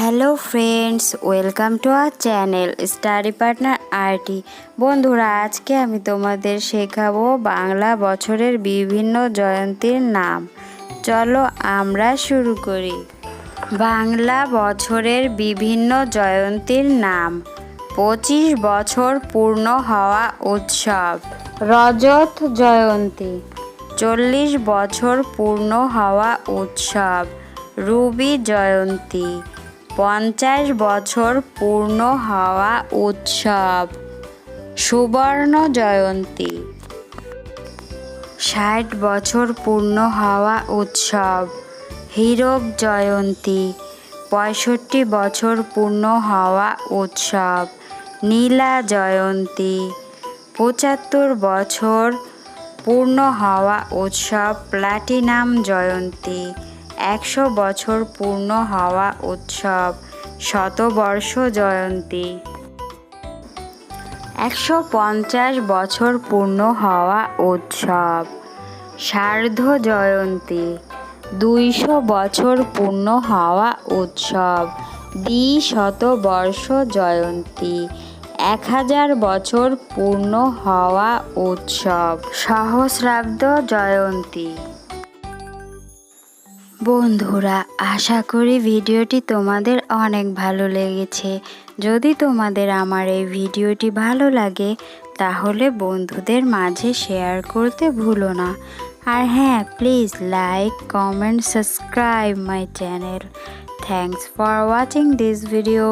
Hello friends, welcome to our channel study partner RT. বন্ধুরা, আজকে আমি তোমাদের শেখাবো বাংলা বছরের বিভিন্ন জয়ন্তীর নাম। চলো আমরা শুরু করি। বাংলা বছরের বিভিন্ন জয়ন্তীর নাম: 25 বছর পূর্ণ হওয়া উৎসব, রজত জয়ন্তী। 40 বছর পূর্ণ হওয়া উৎসব, রুবি জয়ন্তী। 50 বছর পূর্ণ হওয়া উৎসব, সুবর্ণ জয়ন্তী। 60 বছর পূর্ণ হওয়া উৎসব, হীরক জয়ন্তী। 65 বছর পূর্ণ হওয়া উৎসব, নীলা জয়ন্তী। 75 বছর পূর্ণ হওয়া উৎসব, প্লাটিনাম জয়ন্তী। 100 বছর পূর্ণ হওয়া উৎসব, শতবর্ষ জয়ন্তী। 150 বছর পূর্ণ হওয়া উৎসব, সার্ধ জয়ন্তী। 200 বছর পূর্ণ হওয়া উৎসব, দ্বিশতবর্ষ জয়ন্তী। 1000 বছর পূর্ণ হওয়া উৎসব, সহস্রাব্দ জয়ন্তী। বন্ধুরা, আশা করি ভিডিওটি তোমাদের অনেক ভালো লেগেছে। যদি তোমাদের আমার এই ভিডিওটি ভালো লাগে তাহলে বন্ধুদের মাঝে শেয়ার করতে ভুলো না। আর হ্যাঁ, please like, comment, subscribe my channel. Thanks for watching this video.